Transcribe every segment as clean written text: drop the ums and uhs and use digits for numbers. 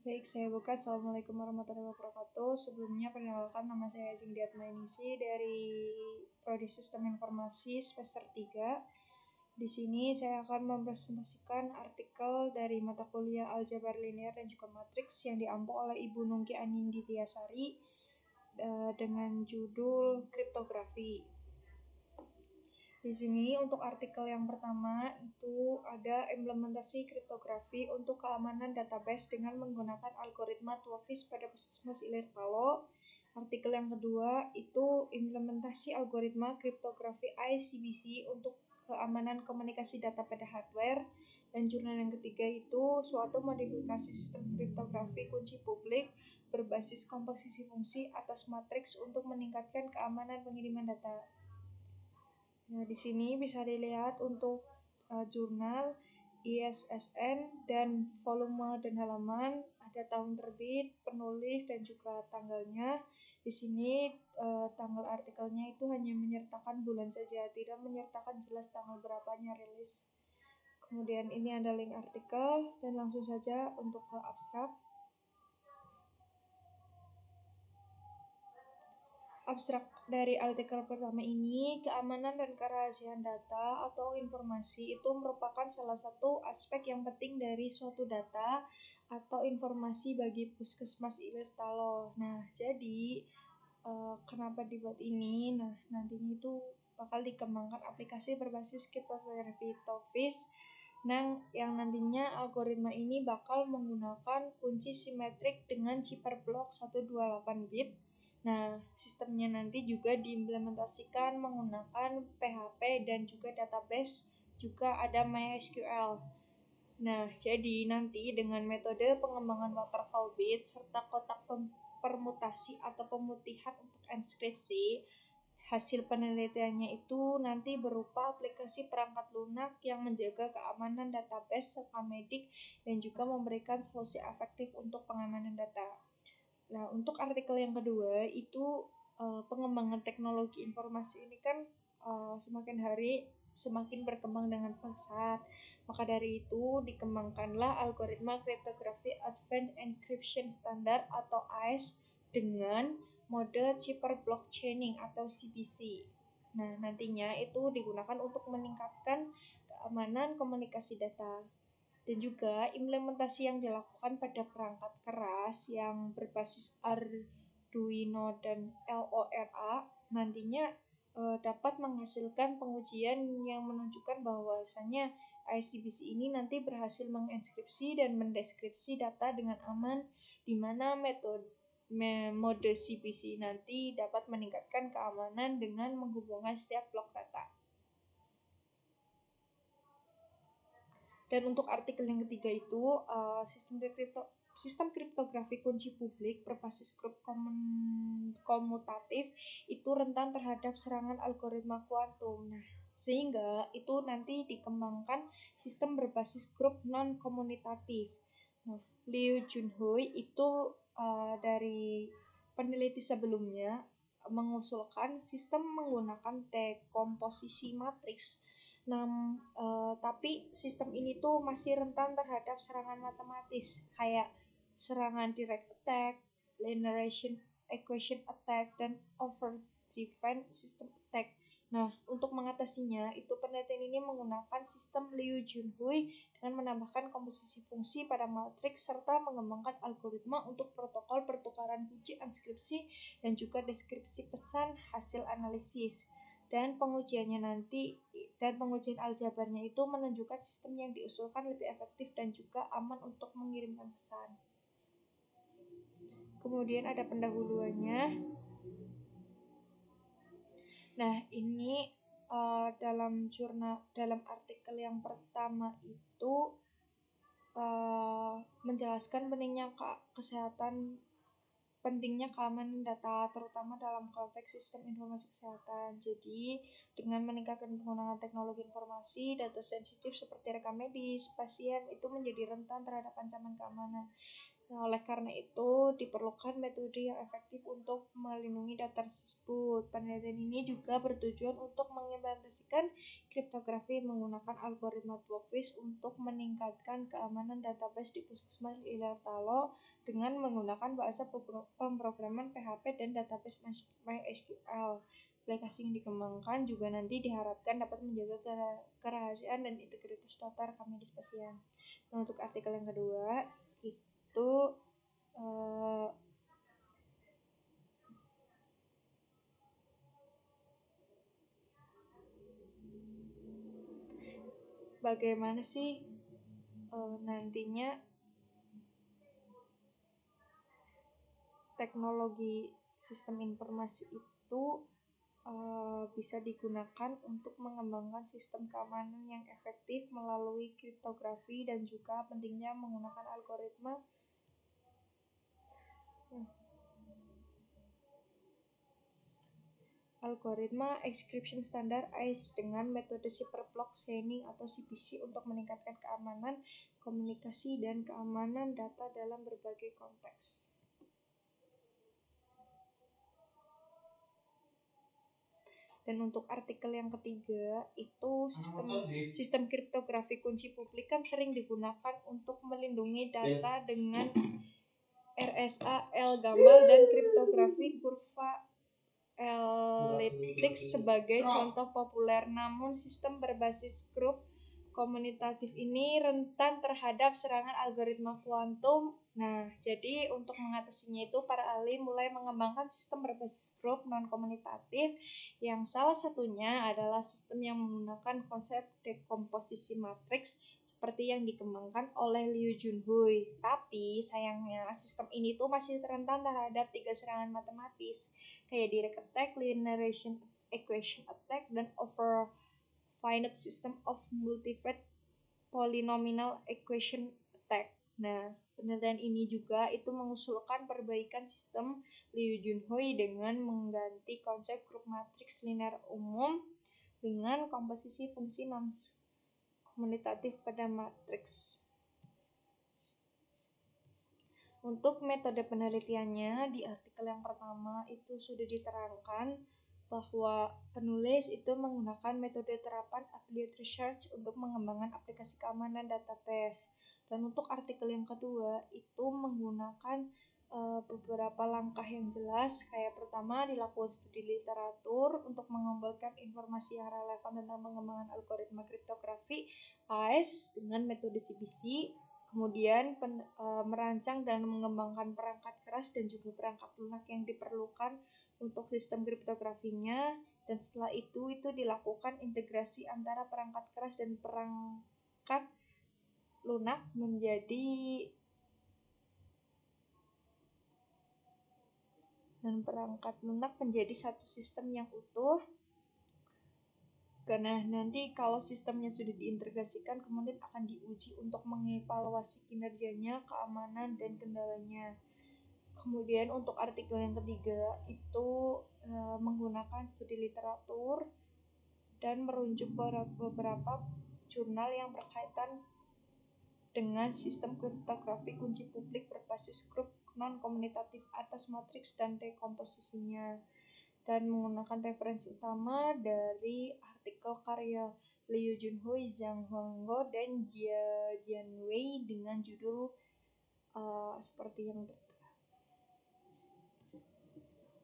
Baik, saya buka. Assalamualaikum warahmatullahi wabarakatuh. Sebelumnya, perkenalkan nama saya Jingdi Atmainisi dari Prodi Sistem Informasi semester 3. Di sini saya akan mempresentasikan artikel dari mata kuliah Aljabar Linear dan juga Matriks yang diampu oleh Ibu Nungki Anindi Tiasari dengan judul Kriptografi. Di sini untuk artikel yang pertama itu ada implementasi kriptografi untuk keamanan database dengan menggunakan algoritma Twoffish pada Puskesmas Ilir Palo. Artikel yang kedua itu implementasi algoritma kriptografi ICBC untuk keamanan komunikasi data pada hardware. Dan jurnal yang ketiga itu suatu modifikasi sistem kriptografi kunci publik berbasis komposisi fungsi atas matriks untuk meningkatkan keamanan pengiriman data. Nah, di sini bisa dilihat untuk jurnal, ISSN, dan volume dan halaman, ada tahun terbit, penulis, dan juga tanggalnya. Di sini tanggal artikelnya itu hanya menyertakan bulan saja, tidak menyertakan jelas tanggal berapanya rilis. Kemudian ini ada link artikel, dan langsung saja untuk ke abstrak. Abstrak dari artikel pertama ini, keamanan dan kerahasiaan data atau informasi itu merupakan salah satu aspek yang penting dari suatu data atau informasi bagi Puskesmas Ilir Talo. Nah, jadi kenapa dibuat ini? Nah, nantinya itu bakal dikembangkan aplikasi berbasis kriptografi Twoffish. Nah, yang nantinya algoritma ini bakal menggunakan kunci simetrik dengan cipher blok 128 bit. Nah, sistemnya nanti juga diimplementasikan menggunakan PHP dan juga database, juga ada MySQL. Nah, jadi nanti dengan metode pengembangan waterfall bit serta kotak permutasi atau pemutihan untuk enskripsi, hasil penelitiannya itu nanti berupa aplikasi perangkat lunak yang menjaga keamanan database serta medik dan juga memberikan solusi efektif untuk pengamanan data. Nah, untuk artikel yang kedua itu pengembangan teknologi informasi ini kan semakin hari semakin berkembang dengan pesat. Maka dari itu dikembangkanlah algoritma kriptografi Advanced Encryption Standard atau AES dengan mode cipher blockchaining atau CBC. Nah, nantinya itu digunakan untuk meningkatkan keamanan komunikasi data. Dan juga implementasi yang dilakukan pada perangkat keras yang berbasis Arduino dan LoRa nantinya dapat menghasilkan pengujian yang menunjukkan bahwasannya ICBC ini nanti berhasil menginskripsi dan mendeskripsi data dengan aman, di mana mode CBC nanti dapat meningkatkan keamanan dengan menghubungkan setiap blok data. Dan untuk artikel yang ketiga itu sistem kriptografi kunci publik berbasis grup komutatif itu rentan terhadap serangan algoritma kuantum. Nah, sehingga itu nanti dikembangkan sistem berbasis grup non-komutatif. Nah, Liu Junhui itu dari peneliti sebelumnya mengusulkan sistem menggunakan dekomposisi matriks. Tapi sistem ini tuh masih rentan terhadap serangan matematis kayak serangan direct attack, linear equation attack, dan overdriven system attack. Nah, untuk mengatasinya, itu penelitian ini menggunakan sistem Liu Junhui dengan menambahkan komposisi fungsi pada matriks serta mengembangkan algoritma untuk protokol pertukaran kunci enskripsi dan juga deskripsi pesan hasil analisis. Dan pengujian aljabarnya itu menunjukkan sistem yang diusulkan lebih efektif dan juga aman untuk mengirimkan pesan. Kemudian ada pendahuluannya. Nah, ini dalam artikel yang pertama itu menjelaskan pentingnya keamanan data terutama dalam konteks sistem informasi kesehatan. Jadi, dengan meningkatkan penggunaan teknologi informasi, data sensitif seperti rekam medis, pasien itu menjadi rentan terhadap ancaman keamanan. Nah, oleh karena itu, diperlukan metode yang efektif untuk melindungi data tersebut. Penelitian ini juga bertujuan untuk mengimplementasikan kriptografi menggunakan algoritma Twoffish untuk meningkatkan keamanan database di Puskesmas Ilertalo dengan menggunakan bahasa pemrograman PHP dan database MySQL. Aplikasi yang dikembangkan juga nanti diharapkan dapat menjaga kerahasiaan dan integritas data rekam medis pasien. Nah, untuk artikel yang kedua, itu bagaimana sih nantinya teknologi sistem informasi itu bisa digunakan untuk mengembangkan sistem keamanan yang efektif melalui kriptografi dan juga pentingnya menggunakan algoritma encryption standar AES dengan metode Cypherblock Signing atau CBC untuk meningkatkan keamanan komunikasi dan keamanan data dalam berbagai konteks. Dan untuk artikel yang ketiga, itu sistem kriptografi kunci publik kan sering digunakan untuk melindungi data dengan RSA L-gamal dan kriptografi kurva elliptik sebagai contoh populer. Namun sistem berbasis grup komunitatif ini rentan terhadap serangan algoritma kuantum. Nah, jadi untuk mengatasinya itu para ahli mulai mengembangkan sistem berbasis grup non-komunitatif yang salah satunya adalah sistem yang menggunakan konsep dekomposisi matriks seperti yang dikembangkan oleh Liu Junhui. Tapi sayangnya sistem ini tuh masih rentan terhadap 3 serangan matematis kayak direct attack, linear equation attack, dan over finite system of multivariate polynomial equation attack. Nah, penelitian ini juga itu mengusulkan perbaikan sistem Liu Junhui dengan mengganti konsep grup matriks linear umum dengan komposisi fungsi non-kommutatif pada matriks. Untuk metode penelitiannya, di artikel yang pertama itu sudah diterangkan bahwa penulis itu menggunakan metode terapan affiliate research untuk mengembangkan aplikasi keamanan database. Dan untuk artikel yang kedua itu menggunakan beberapa langkah yang jelas. Kayak pertama, dilakukan studi literatur untuk mengumpulkan informasi yang relevan tentang pengembangan algoritma kriptografi AES dengan metode CBC. Kemudian merancang dan mengembangkan perangkat keras dan juga perangkat lunak yang diperlukan untuk sistem kriptografinya, dan setelah itu dilakukan integrasi antara perangkat keras dan perangkat lunak menjadi satu sistem yang utuh. Karena nanti kalau sistemnya sudah diintegrasikan, kemudian akan diuji untuk mengevaluasi kinerjanya, keamanan, dan kendalanya. Kemudian untuk artikel yang ketiga itu menggunakan studi literatur dan merujuk beberapa jurnal yang berkaitan dengan sistem kriptografi kunci publik berbasis grup non-komunitatif atas matriks dan dekomposisinya, dan menggunakan referensi utama dari artikel karya Liu Junhui, Zhang Huangguo, dan Jia Jianwei dengan judul seperti yang berikut.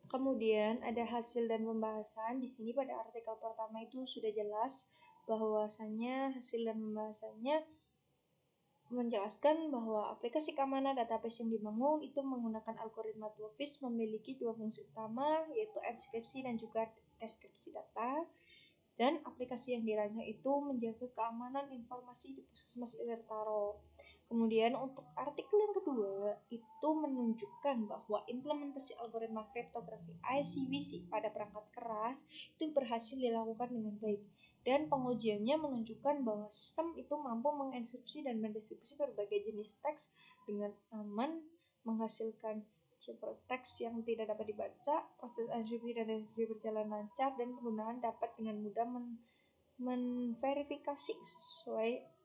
Kemudian ada hasil dan pembahasan. Di sini pada artikel pertama itu sudah jelas bahwasanya hasil dan pembahasannya menjelaskan bahwa aplikasi keamanan database yang dibangun itu menggunakan algoritma Twoffish memiliki dua fungsi utama, yaitu enskripsi dan juga deskripsi data. Dan aplikasi yang dirancang itu menjaga keamanan informasi di Puskesmas Ilertaro. Kemudian untuk artikel yang kedua itu menunjukkan bahwa implementasi algoritma kriptografi ICVC pada perangkat keras itu berhasil dilakukan dengan baik, dan pengujiannya menunjukkan bahwa sistem itu mampu mengenkripsi dan mendeskripsi berbagai jenis teks dengan aman, menghasilkan ciphertext yang tidak dapat dibaca, proses enkripsi dan dekripsi berjalan lancar, dan penggunaan dapat dengan mudah menverifikasi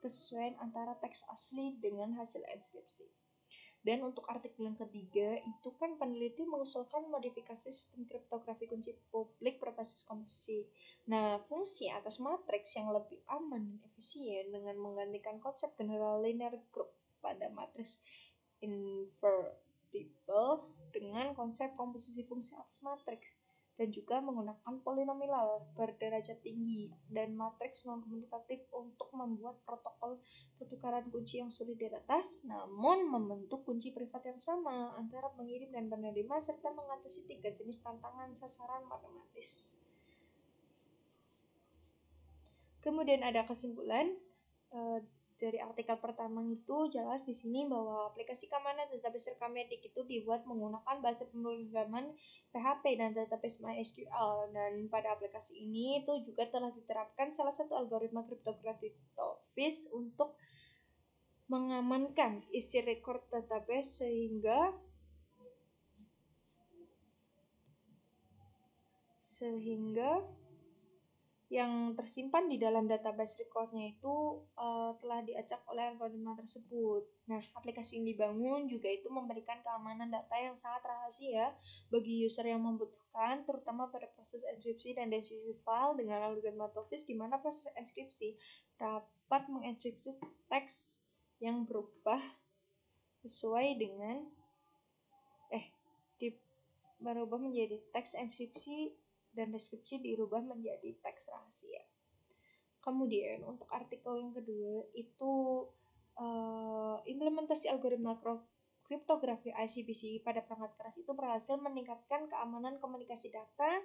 kesesuaian antara teks asli dengan hasil enkripsi. Dan untuk artikel yang ketiga, itu kan peneliti mengusulkan modifikasi sistem kriptografi kunci publik berbasis komposisi. Nah, fungsi atas matriks yang lebih aman dan efisien dengan menggantikan konsep general linear group pada matriks invertible dengan konsep komposisi fungsi atas matriks, dan juga menggunakan polinomial berderajat tinggi dan matriks non-komutatif untuk membuat protokol pertukaran kunci yang sulit diretas, namun membentuk kunci privat yang sama antara pengirim dan penerima serta mengatasi 3 jenis tantangan sasaran matematis. Kemudian ada kesimpulan dari artikel pertama itu jelas di sini bahwa aplikasi keamanan database rekammedik itu dibuat menggunakan bahasa pemrograman PHP dan database MySQL, dan pada aplikasi ini itu juga telah diterapkan salah satu algoritma kriptografi TOFIS untuk mengamankan isi record database sehingga yang tersimpan di dalam database recordnya itu telah diacak oleh algoritma tersebut. Nah, aplikasi yang dibangun juga itu memberikan keamanan data yang sangat rahasia bagi user yang membutuhkan, terutama pada proses enkripsi dan deskripsi file dengan algoritma TOFIS, di mana proses enkripsi dapat mengenkripsi teks yang berubah sesuai dengan berubah menjadi teks enkripsi dan deskripsi dirubah menjadi teks rahasia. Kemudian untuk artikel yang kedua itu implementasi algoritma kriptografi ICPC pada perangkat keras itu berhasil meningkatkan keamanan komunikasi data,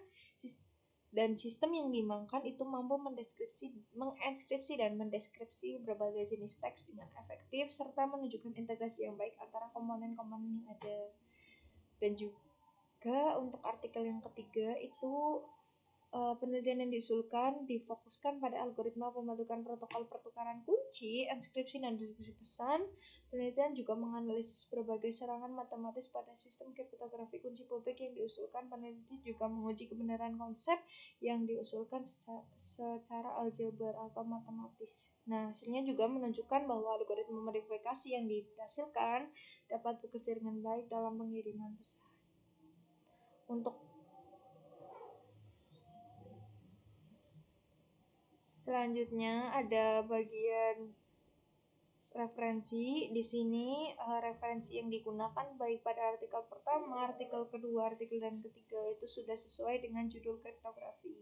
dan sistem yang dimainkan itu mampu menginskripsi dan mendeskripsi berbagai jenis teks dengan efektif serta menunjukkan integrasi yang baik antara komponen-komponen yang ada. Dan juga untuk artikel yang ketiga itu penelitian yang diusulkan difokuskan pada algoritma pembentukan protokol pertukaran kunci, enkripsi, dan deskripsi pesan. Penelitian juga menganalisis berbagai serangan matematis pada sistem kriptografi kunci publik yang diusulkan. Peneliti juga menguji kebenaran konsep yang diusulkan secara aljabar atau matematis. Nah, hasilnya juga menunjukkan bahwa algoritma modifikasi yang dihasilkan dapat bekerja dengan baik dalam pengiriman pesan. Untuk selanjutnya ada bagian referensi. Di sini referensi yang digunakan baik pada artikel pertama, artikel kedua, artikel dan ketiga itu sudah sesuai dengan judul kriptografi.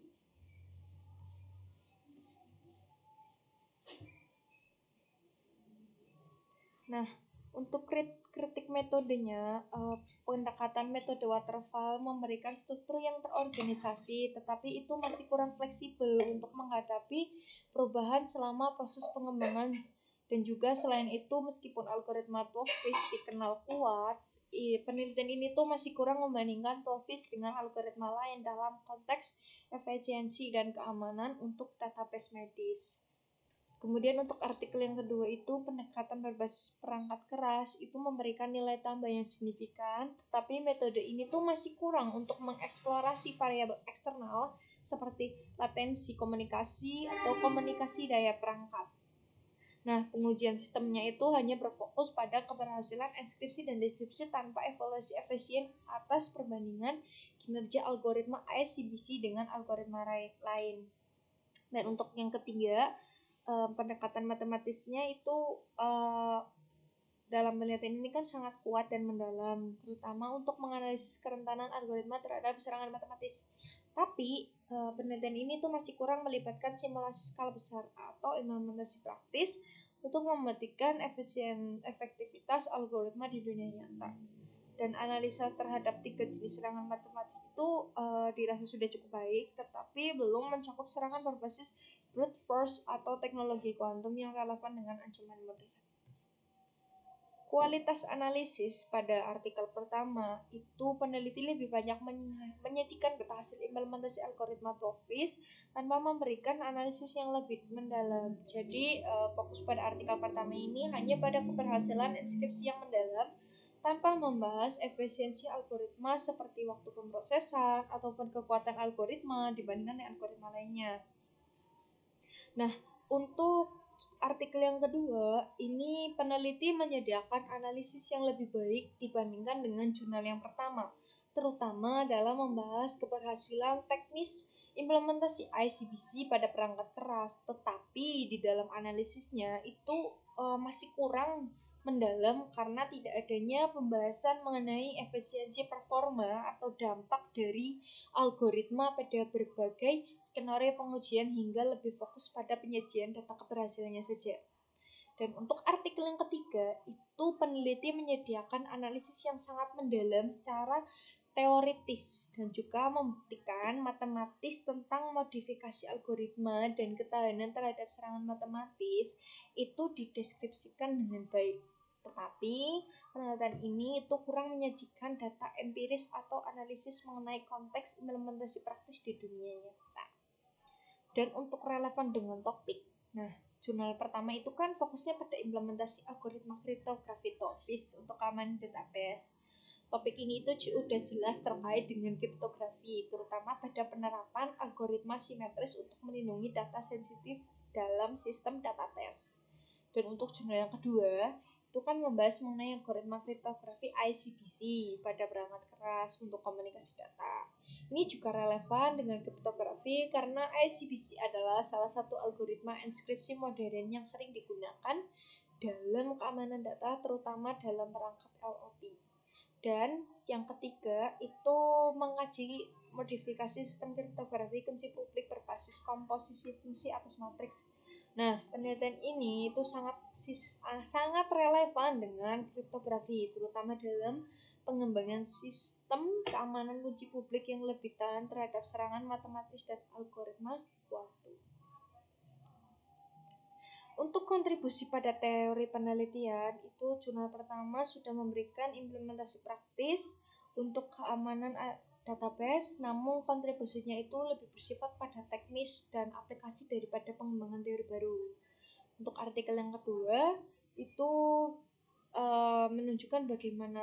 Nah, untuk kritik metodenya, pendekatan metode waterfall memberikan struktur yang terorganisasi, tetapi itu masih kurang fleksibel untuk menghadapi perubahan selama proses pengembangan. Dan juga selain itu, meskipun algoritma TOFIS dikenal kuat, penelitian ini tuh masih kurang membandingkan TOFIS dengan algoritma lain dalam konteks efisiensi dan keamanan untuk database medis. Kemudian untuk artikel yang kedua itu pendekatan berbasis perangkat keras itu memberikan nilai tambah yang signifikan, tetapi metode ini tuh masih kurang untuk mengeksplorasi variabel eksternal seperti latensi komunikasi atau komunikasi daya perangkat. Nah, pengujian sistemnya itu hanya berfokus pada keberhasilan enkripsi dan deskripsi tanpa evaluasi efisien atas perbandingan kinerja algoritma ICPC dengan algoritma lain. Dan untuk yang ketiga, pendekatan matematisnya itu dalam penelitian ini kan sangat kuat dan mendalam, terutama untuk menganalisis kerentanan algoritma terhadap serangan matematis. Tapi penelitian ini tuh masih kurang melibatkan simulasi skala besar atau implementasi praktis untuk membuktikan efektivitas algoritma di dunia nyata. Dan analisa terhadap 3 jenis serangan matematis itu dirasa sudah cukup baik, tetapi belum mencakup serangan berbasis brute force atau teknologi kuantum yang relevan dengan ancaman modern. Kualitas analisis pada artikel pertama itu peneliti lebih banyak menyajikan data hasil implementasi algoritma TOFIS tanpa memberikan analisis yang lebih mendalam. Jadi fokus pada artikel pertama ini hanya pada keberhasilan enkripsi yang mendalam tanpa membahas efisiensi algoritma seperti waktu pemrosesan ataupun kekuatan algoritma dibandingkan dengan algoritma lainnya. Nah, untuk artikel yang kedua, ini peneliti menyediakan analisis yang lebih baik dibandingkan dengan jurnal yang pertama, terutama dalam membahas keberhasilan teknis implementasi ICBC pada perangkat keras. Tetapi di dalam analisisnya itu masih kurang mendalam karena tidak adanya pembahasan mengenai efisiensi performa atau dampak dari algoritma pada berbagai skenario pengujian hingga lebih fokus pada penyajian data keberhasilannya saja. Dan untuk artikel yang ketiga, itu peneliti menyediakan analisis yang sangat mendalam secara teoritis dan juga membuktikan matematis tentang modifikasi algoritma dan ketahanan terhadap serangan matematis itu dideskripsikan dengan baik. Tetapi penelitian ini itu kurang menyajikan data empiris atau analisis mengenai konteks implementasi praktis di dunia nyata. Dan untuk relevan dengan topik, nah jurnal pertama itu kan fokusnya pada implementasi algoritma kriptografi TOFIS untuk keamanan database. Topik ini itu sudah jelas terkait dengan kriptografi, terutama pada penerapan algoritma simetris untuk melindungi data sensitif dalam sistem database. Dan untuk jurnal yang kedua, itu kan membahas mengenai algoritma kriptografi ICBC pada perangkat keras untuk komunikasi data. Ini juga relevan dengan kriptografi karena ICBC adalah salah satu algoritma inskripsi modern yang sering digunakan dalam keamanan data, terutama dalam perangkat LOT. Dan yang ketiga itu mengaji modifikasi sistem kriptografi kunci publik berbasis komposisi fungsi atas matriks. Nah, penelitian ini itu sangat relevan dengan kriptografi, terutama dalam pengembangan sistem keamanan kunci publik yang lebih tahan terhadap serangan matematis dan algoritma kuantum. Untuk kontribusi pada teori penelitian, itu jurnal pertama sudah memberikan implementasi praktis untuk keamanan database, namun kontribusinya itu lebih bersifat pada teknis dan aplikasi daripada pengembangan teori baru. Untuk artikel yang kedua, itu menunjukkan bagaimana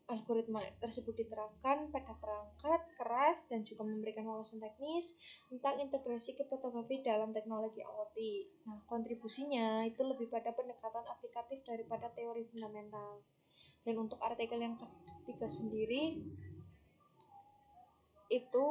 algoritma tersebut diterapkan pada perangkat keras dan juga memberikan wawasan teknis tentang integrasi kriptografi dalam teknologi IoT. Nah, kontribusinya itu lebih pada pendekatan aplikatif daripada teori fundamental. Dan untuk artikel yang ketiga sendiri itu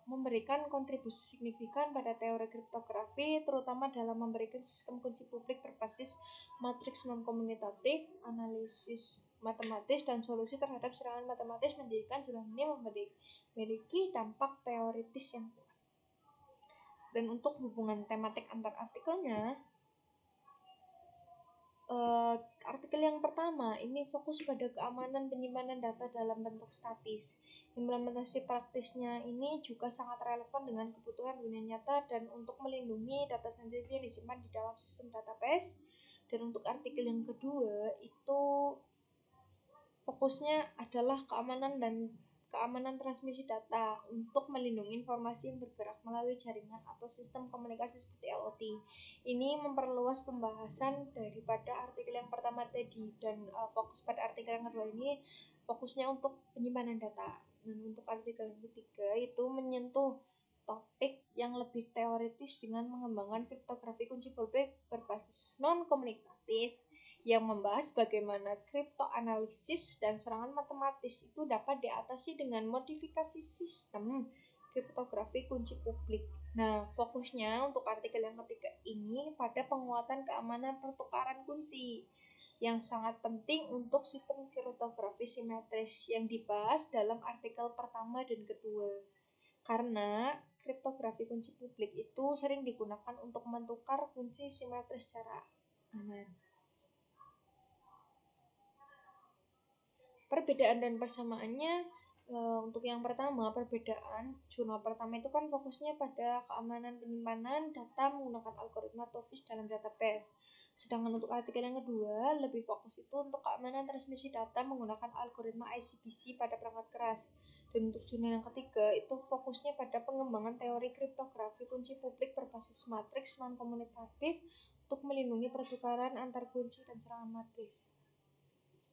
memberikan kontribusi signifikan pada teori kriptografi, terutama dalam memberikan sistem kunci publik berbasis matriks non-komutatif, analisis matematis, dan solusi terhadap serangan matematis, menjadikan jurnal ini memiliki dampak teoritis yang kuat. Dan untuk hubungan tematik antar artikelnya, artikel yang pertama ini fokus pada keamanan penyimpanan data dalam bentuk statis. Implementasi praktisnya ini juga sangat relevan dengan kebutuhan dunia nyata dan untuk melindungi data sensitif yang disimpan di dalam sistem database. Dan untuk artikel yang kedua itu fokusnya adalah keamanan transmisi data untuk melindungi informasi yang bergerak melalui jaringan atau sistem komunikasi seperti IoT. Ini memperluas pembahasan daripada artikel yang pertama tadi dan fokus pada artikel yang kedua ini fokusnya untuk penyimpanan data. Dan untuk artikel yang ketiga itu menyentuh topik yang lebih teoritis dengan mengembangkan kriptografi kunci publik berbasis non-komunikatif yang membahas bagaimana kriptoanalisis dan serangan matematis itu dapat diatasi dengan modifikasi sistem kriptografi kunci publik. Nah, fokusnya untuk artikel yang ketiga ini pada penguatan keamanan pertukaran kunci yang sangat penting untuk sistem kriptografi simetris yang dibahas dalam artikel pertama dan kedua. Karena kriptografi kunci publik itu sering digunakan untuk menukar kunci simetris secara aman. Perbedaan dan persamaannya, untuk yang pertama, perbedaan jurnal pertama itu kan fokusnya pada keamanan penyimpanan data menggunakan algoritma TOFIS dalam database. Sedangkan untuk artikel yang kedua lebih fokus itu untuk keamanan transmisi data menggunakan algoritma ICBC pada perangkat keras. Dan untuk jurnal yang ketiga itu fokusnya pada pengembangan teori kriptografi kunci publik berbasis matriks non-komutatif untuk melindungi pertukaran antar kunci dan serangan matriks.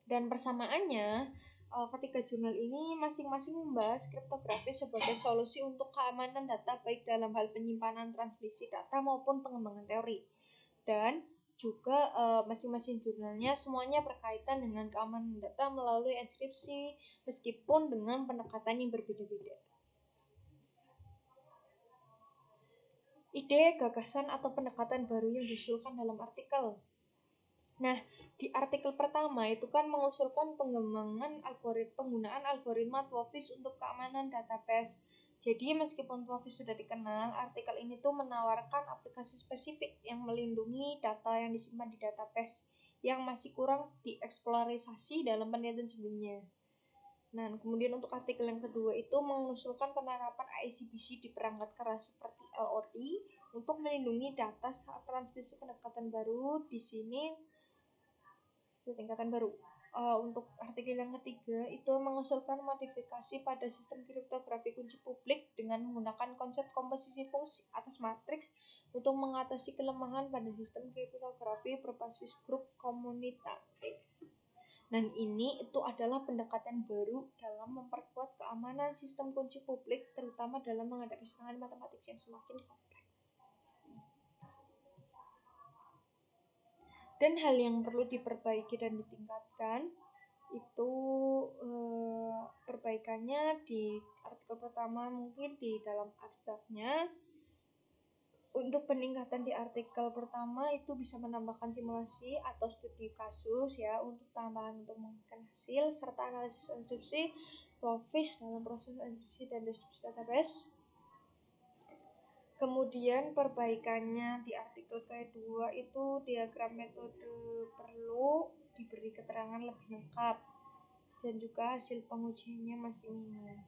Dan persamaannya, ketiga jurnal ini masing-masing membahas kriptografi sebagai solusi untuk keamanan data baik dalam hal penyimpanan transmisi data maupun pengembangan teori. Dan juga masing-masing jurnalnya semuanya berkaitan dengan keamanan data melalui enkripsi meskipun dengan pendekatan yang berbeda-beda. Ide, gagasan, atau pendekatan baru yang diusulkan dalam artikel. Nah, di artikel pertama itu kan mengusulkan penggunaan algoritma Twoffish untuk keamanan database. Jadi meskipun Twoffish sudah dikenal, artikel ini tuh menawarkan aplikasi spesifik yang melindungi data yang disimpan di database yang masih kurang dieksplorasi dalam penelitian sebelumnya. Nah, kemudian untuk artikel yang kedua itu mengusulkan penerapan ICPC di perangkat keras seperti LOT untuk melindungi data saat transmisi pendekatan baru. Di sini tingkatan baru. Untuk artikel yang ketiga itu mengusulkan modifikasi pada sistem kriptografi kunci publik dengan menggunakan konsep komposisi fungsi atas matriks untuk mengatasi kelemahan pada sistem kriptografi berbasis grup komutatif. Dan ini itu adalah pendekatan baru dalam memperkuat keamanan sistem kunci publik, terutama dalam menghadapi serangan matematik yang semakin kompleks. Dan hal yang perlu diperbaiki dan ditingkatkan itu perbaikannya di artikel pertama mungkin di dalam abstraknya. Untuk peningkatan di artikel pertama itu bisa menambahkan simulasi atau studi kasus ya untuk tambahan untuk menggunakan hasil serta analisis enkripsi Twoffish dalam proses enkripsi dan deskripsi database. Kemudian perbaikannya di artikel kedua itu diagram metode perlu diberi keterangan lebih lengkap dan juga hasil pengujiannya masih minim.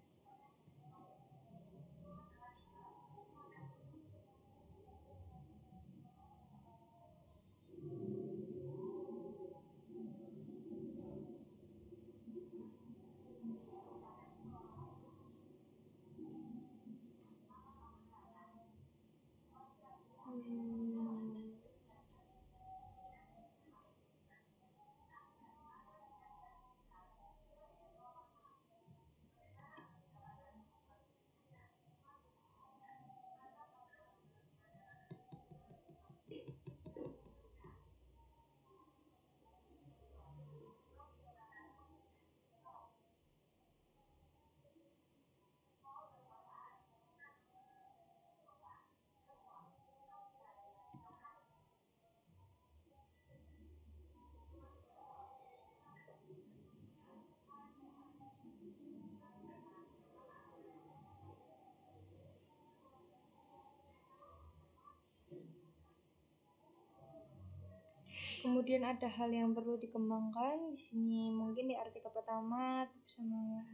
Kemudian ada hal yang perlu dikembangkan di sini mungkin di artikel pertama bisa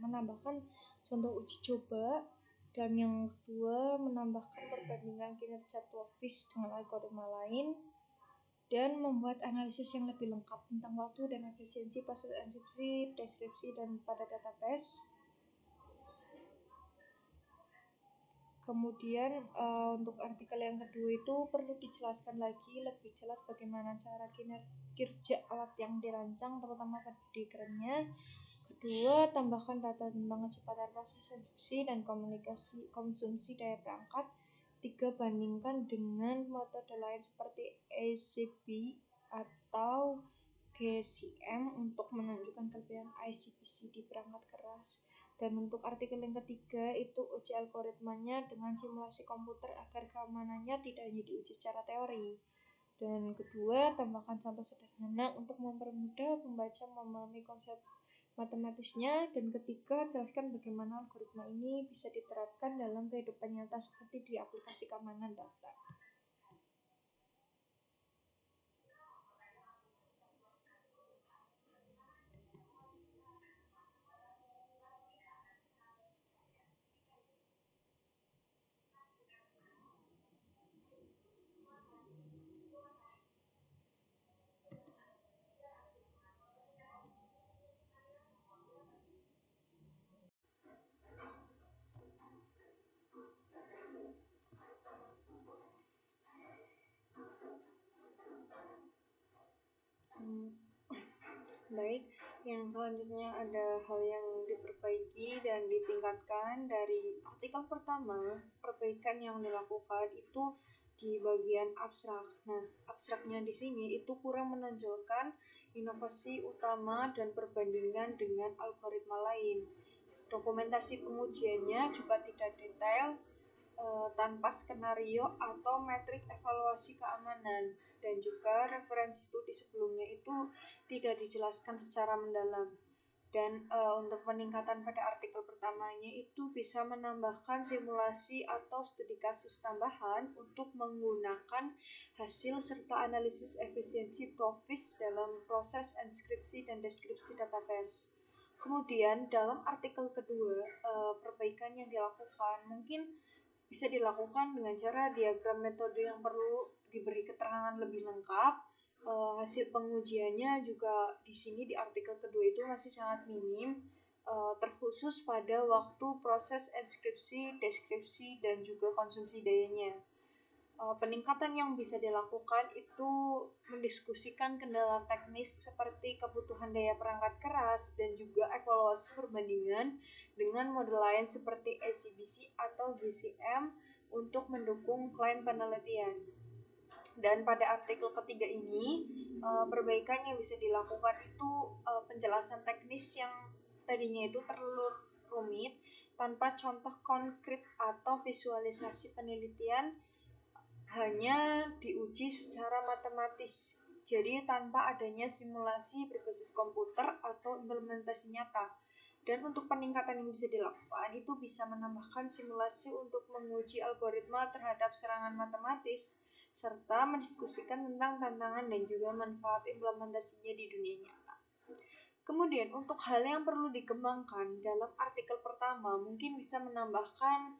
menambahkan contoh uji coba dan yang kedua menambahkan perbandingan kinerja Twoffish dengan algoritma lain dan membuat analisis yang lebih lengkap tentang waktu dan efisiensi proses enkripsi, deskripsi dan pada database. Kemudian untuk artikel yang kedua itu perlu dijelaskan lagi lebih jelas bagaimana cara kerja alat yang dirancang terutama kerennya. Kedua, tambahkan data tentang kecepatan proses enkripsi dan konsumsi daya perangkat. Tiga, bandingkan dengan metode lain seperti ACP atau GCM untuk menunjukkan kelebihan ICPC di perangkat keras. Dan untuk artikel yang ketiga itu uji algoritmanya dengan simulasi komputer agar keamanannya tidak hanya diuji secara teori. Dan kedua, tambahkan contoh sederhana untuk mempermudah pembaca memahami konsep matematisnya. Dan ketiga, jelaskan bagaimana algoritma ini bisa diterapkan dalam kehidupan nyata seperti di aplikasi keamanan data. Baik, Yang selanjutnya ada hal yang diperbaiki dan ditingkatkan dari artikel pertama. Perbaikan yang dilakukan itu di bagian abstrak. Nah, abstraknya di sini itu kurang menonjolkan inovasi utama dan perbandingan dengan algoritma lain. Dokumentasi pengujiannya juga tidak detail, tanpa skenario atau metrik evaluasi keamanan, dan juga referensi studi sebelumnya itu tidak dijelaskan secara mendalam. Dan untuk peningkatan pada artikel pertamanya itu bisa menambahkan simulasi atau studi kasus tambahan untuk menggunakan hasil serta analisis efisiensi TOEFIS dalam proses enskripsi dan deskripsi database. Kemudian dalam artikel kedua, perbaikan yang dilakukan mungkin bisa dilakukan dengan cara diagram metode yang perlu diberi keterangan lebih lengkap. Hasil pengujiannya juga di sini di artikel kedua itu masih sangat minim, terkhusus pada waktu proses enskripsi, deskripsi, dan juga konsumsi dayanya. Peningkatan yang bisa dilakukan itu mendiskusikan kendala teknis seperti kebutuhan daya perangkat keras dan juga evaluasi perbandingan dengan model lain seperti ACBC atau GCM untuk mendukung klaim penelitian. Dan pada artikel ketiga ini, perbaikan yang bisa dilakukan itu penjelasan teknis yang tadinya itu terlalu rumit tanpa contoh konkret atau visualisasi penelitian, hanya diuji secara matematis. Jadi tanpa adanya simulasi berbasis komputer atau implementasi nyata. Dan untuk peningkatan yang bisa dilakukan itu bisa menambahkan simulasi untuk menguji algoritma terhadap serangan matematis serta mendiskusikan tentang tantangan dan juga manfaat implementasinya di dunia nyata. Kemudian untuk hal yang perlu dikembangkan dalam artikel pertama mungkin bisa menambahkan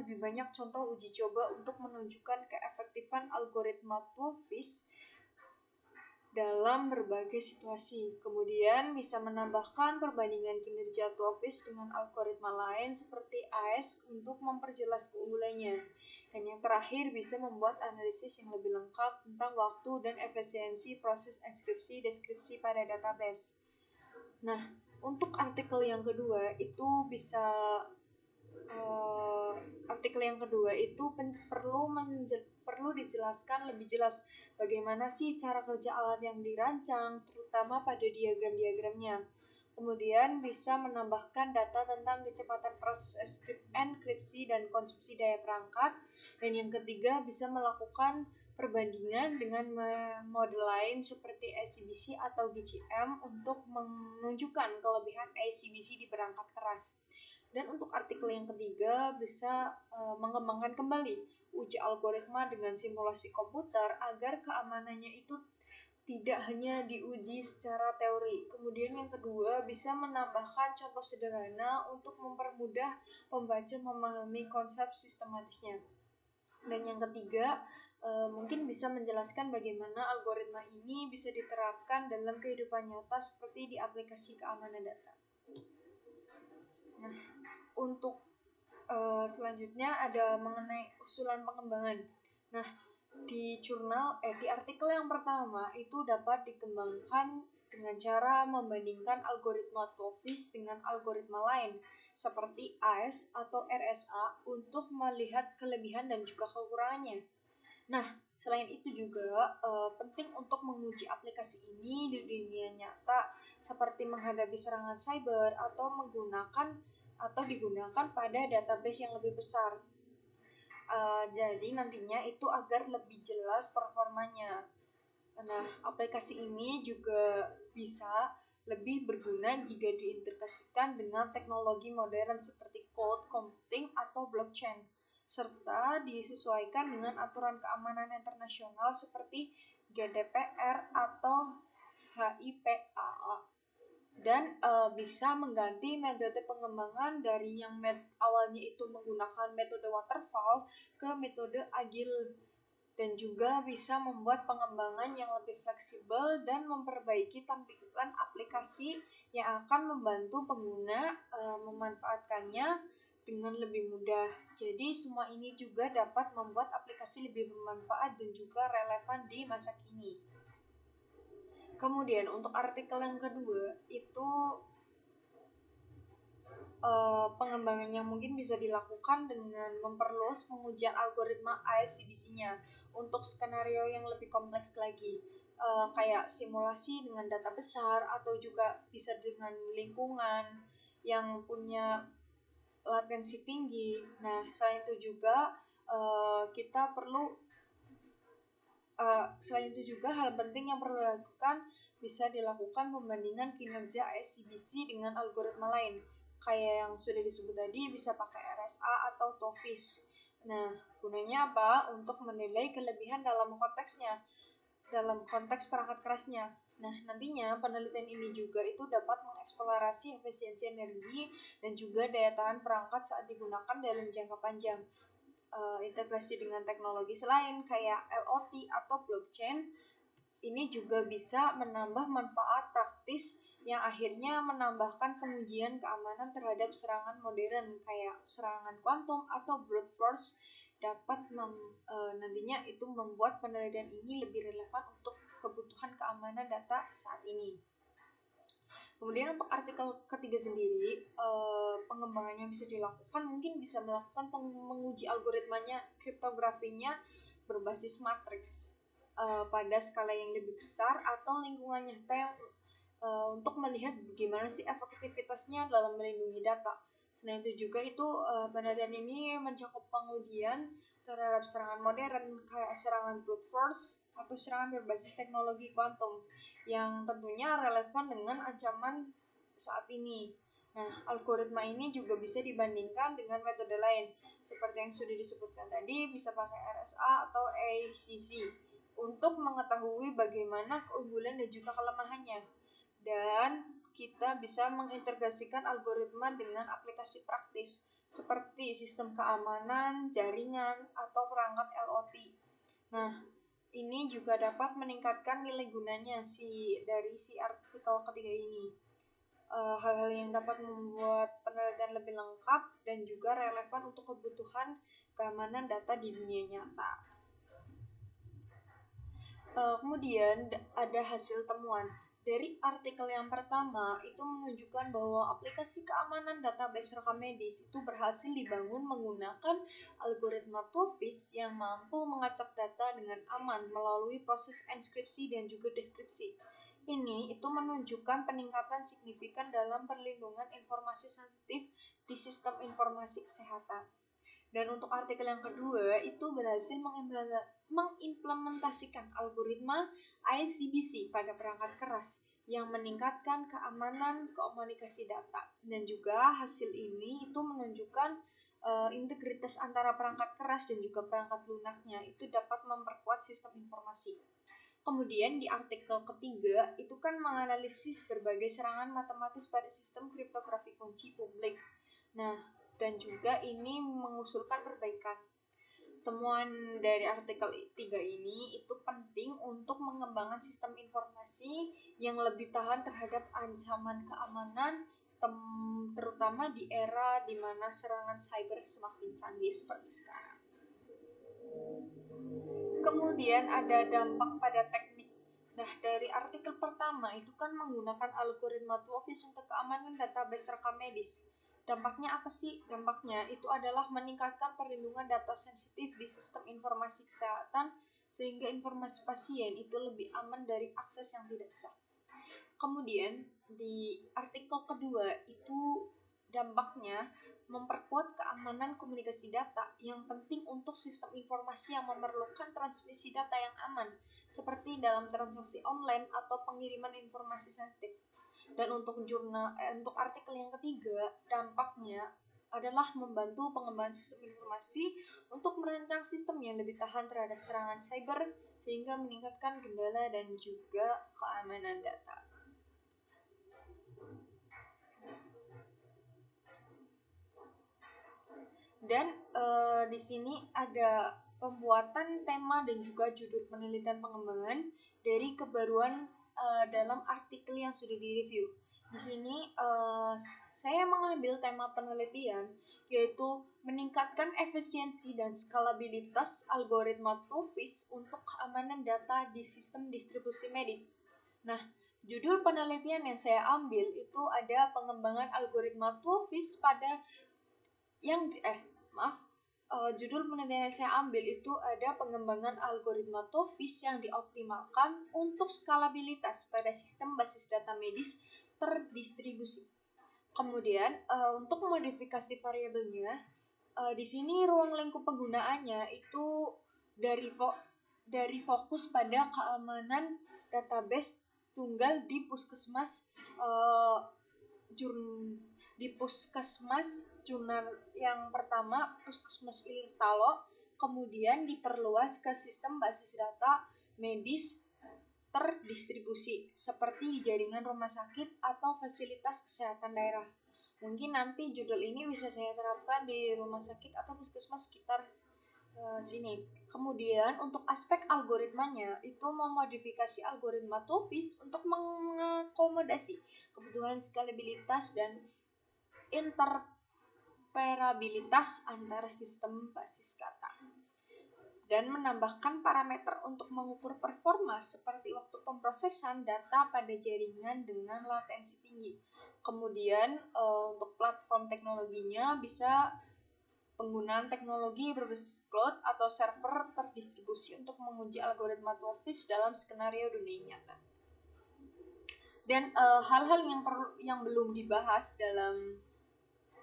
lebih banyak contoh uji coba untuk menunjukkan keefektifan algoritma TOEFIS dalam berbagai situasi. Kemudian bisa menambahkan perbandingan kinerja TOEFIS dengan algoritma lain seperti AES untuk memperjelas keunggulannya. Dan yang terakhir bisa membuat analisis yang lebih lengkap tentang waktu dan efisiensi proses enskripsi deskripsi pada database. Nah, untuk artikel yang kedua itu bisa artikel yang kedua itu perlu dijelaskan lebih jelas bagaimana sih cara kerja alat yang dirancang, terutama pada diagram-diagramnya. Kemudian bisa menambahkan data tentang kecepatan proses enkripsi dan konsumsi daya perangkat. Dan yang ketiga bisa melakukan perbandingan dengan model lain seperti ACBC atau GCM untuk menunjukkan kelebihan ACBC di perangkat keras. Dan untuk artikel yang ketiga bisa mengembangkan kembali uji algoritma dengan simulasi komputer agar keamanannya itu tidak hanya diuji secara teori. Kemudian yang kedua bisa menambahkan contoh sederhana untuk mempermudah pembaca memahami konsep sistematisnya. Dan yang ketiga mungkin bisa menjelaskan bagaimana algoritma ini bisa diterapkan dalam kehidupan nyata seperti di aplikasi keamanan data. Nah, untuk selanjutnya ada mengenai usulan pengembangan. Nah, di artikel yang pertama itu dapat dikembangkan dengan cara membandingkan algoritma TOEFIS dengan algoritma lain seperti AES atau RSA untuk melihat kelebihan dan juga kekurangannya. Nah, selain itu juga penting untuk menguji aplikasi ini di dunia nyata seperti menghadapi serangan cyber atau digunakan pada database yang lebih besar. Jadi nantinya itu agar lebih jelas performanya. Nah, aplikasi ini juga bisa lebih berguna jika diintegrasikan dengan teknologi modern seperti cloud computing atau blockchain, serta disesuaikan dengan aturan keamanan internasional seperti GDPR atau HIPAA. Dan bisa mengganti metode pengembangan dari yang awalnya itu menggunakan metode waterfall ke metode agile, dan juga bisa membuat pengembangan yang lebih fleksibel dan memperbaiki tampilan aplikasi yang akan membantu pengguna memanfaatkannya dengan lebih mudah. Jadi semua ini juga dapat membuat aplikasi lebih bermanfaat dan juga relevan di masa kini. Kemudian untuk artikel yang kedua itu pengembangannya mungkin bisa dilakukan dengan memperluas pengujian algoritma ICBC-nya untuk skenario yang lebih kompleks lagi, kayak simulasi dengan data besar atau juga bisa dengan lingkungan yang punya latensi tinggi. Nah, selain itu juga kita perlu selain itu juga hal penting yang perlu dilakukan bisa dilakukan pembandingan kinerja ICBC dengan algoritma lain. Kayak yang sudah disebut tadi bisa pakai RSA atau TOFIS. Nah, gunanya apa? Untuk menilai kelebihan dalam konteks perangkat kerasnya. Nah, nantinya penelitian ini juga itu dapat mengeksplorasi efisiensi energi dan juga daya tahan perangkat saat digunakan dalam jangka panjang. Integrasi dengan teknologi selain kayak LOT atau blockchain ini juga bisa menambah manfaat praktis yang akhirnya menambahkan pengujian keamanan terhadap serangan modern kayak serangan kuantum atau brute force dapat nantinya itu membuat penelitian ini lebih relevan untuk kebutuhan keamanan data saat ini. Kemudian untuk artikel ketiga sendiri, pengembangannya bisa dilakukan, mungkin bisa melakukan menguji algoritmanya, kriptografinya berbasis matriks pada skala yang lebih besar atau lingkungan nyata untuk melihat bagaimana sih efektivitasnya dalam melindungi data. Selain itu juga penelitian ini mencakup pengujian terhadap serangan modern kayak serangan brute force atau serangan berbasis teknologi kuantum yang tentunya relevan dengan ancaman saat ini. Nah, algoritma ini juga bisa dibandingkan dengan metode lain seperti yang sudah disebutkan tadi, bisa pakai RSA atau ACC untuk mengetahui bagaimana keunggulan dan juga kelemahannya. Dan kita bisa mengintegrasikan algoritma dengan aplikasi praktis seperti sistem keamanan, jaringan, atau perangkat LOT. Nah, ini juga dapat meningkatkan nilai gunanya dari artikel ketiga ini. Hal-hal yang dapat membuat penelitian lebih lengkap dan juga relevan untuk kebutuhan keamanan data di dunia nyata. Kemudian ada hasil temuan. Dari artikel yang pertama itu menunjukkan bahwa aplikasi keamanan database rekam medis itu berhasil dibangun menggunakan algoritma TOFIS yang mampu mengacak data dengan aman melalui proses enskripsi dan juga deskripsi. Ini itu menunjukkan peningkatan signifikan dalam perlindungan informasi sensitif di sistem informasi kesehatan. Dan untuk artikel yang kedua itu berhasil mengimplementasikan algoritma ICBC pada perangkat keras yang meningkatkan keamanan komunikasi data. Dan juga hasil ini itu menunjukkan integritas antara perangkat keras dan juga perangkat lunaknya itu dapat memperkuat sistem informasi. Kemudian di artikel ketiga itu kan menganalisis berbagai serangan matematis pada sistem kriptografi kunci publik. Nah, dan juga ini mengusulkan perbaikan. Temuan dari artikel 3 ini itu penting untuk mengembangkan sistem informasi yang lebih tahan terhadap ancaman keamanan terutama di era di mana serangan cyber semakin canggih seperti sekarang. Kemudian ada dampak pada teknik. Nah, dari artikel pertama itu kan menggunakan algoritma TOFIS untuk keamanan database rekam medis. Dampaknya apa sih? Dampaknya itu adalah meningkatkan perlindungan data sensitif di sistem informasi kesehatan sehingga informasi pasien itu lebih aman dari akses yang tidak sah. Kemudian di artikel kedua itu dampaknya memperkuat keamanan komunikasi data yang penting untuk sistem informasi yang memerlukan transmisi data yang aman seperti dalam transaksi online atau pengiriman informasi sensitif. Dan untuk artikel yang ketiga, dampaknya adalah membantu pengembangan sistem informasi untuk merancang sistem yang lebih tahan terhadap serangan cyber sehingga meningkatkan kendala dan juga keamanan data. Dan di sini ada pembuatan tema dan juga judul penelitian pengembangan dari kebaruan dalam artikel yang sudah direview. Di sini saya mengambil tema penelitian yaitu meningkatkan efisiensi dan skalabilitas algoritma TOFIS untuk keamanan data di sistem distribusi medis. Nah, judul penelitian yang saya ambil itu ada pengembangan algoritma TOEFL pada yang judul penelitian yang saya ambil itu ada pengembangan algoritma TOEFL yang dioptimalkan untuk skalabilitas pada sistem basis data medis terdistribusi. Kemudian untuk modifikasi variabelnya, di sini ruang lingkup penggunaannya itu dari fokus pada keamanan database tunggal di puskesmas jurnal yang pertama puskesmas Iltalo, kemudian diperluas ke sistem basis data medis terdistribusi seperti di jaringan rumah sakit atau fasilitas kesehatan daerah. Mungkin nanti judul ini bisa saya terapkan di rumah sakit atau puskesmas sekitar sini. Kemudian untuk aspek algoritmanya itu memodifikasi algoritma TOEFL untuk mengakomodasi kebutuhan skalabilitas dan interoperabilitas antara sistem basis data dan menambahkan parameter untuk mengukur performa seperti waktu pemrosesan data pada jaringan dengan latensi tinggi. Kemudian untuk platform teknologinya bisa penggunaan teknologi berbasis cloud atau server terdistribusi untuk menguji algoritma TOEFL dalam skenario dunia nyata. Dan hal-hal yang belum dibahas dalam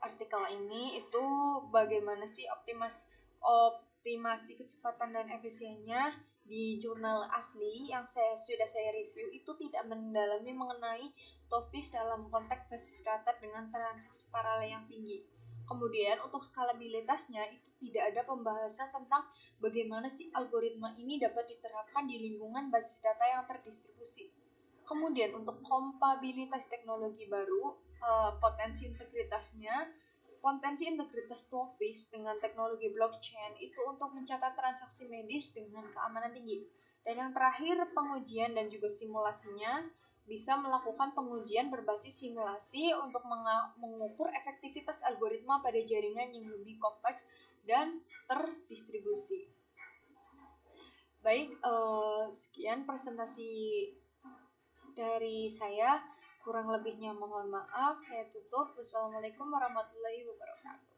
artikel ini itu bagaimana sih optimasi kecepatan dan efisiennya di jurnal asli yang sudah saya review itu tidak mendalami mengenai TOEFL dalam konteks basis data dengan transaksi paralel yang tinggi. Kemudian untuk skalabilitasnya itu tidak ada pembahasan tentang bagaimana sih algoritma ini dapat diterapkan di lingkungan basis data yang terdistribusi. Kemudian untuk kompatibilitas teknologi baru, potensi integritas TOEFL dengan teknologi blockchain itu untuk mencatat transaksi medis dengan keamanan tinggi. Dan yang terakhir, pengujian dan juga simulasinya bisa melakukan pengujian berbasis simulasi untuk mengukur efektivitas algoritma pada jaringan yang lebih kompleks dan terdistribusi. Baik, sekian presentasi dari saya. Kurang lebihnya mohon maaf. Saya tutup. Wassalamualaikum warahmatullahi wabarakatuh.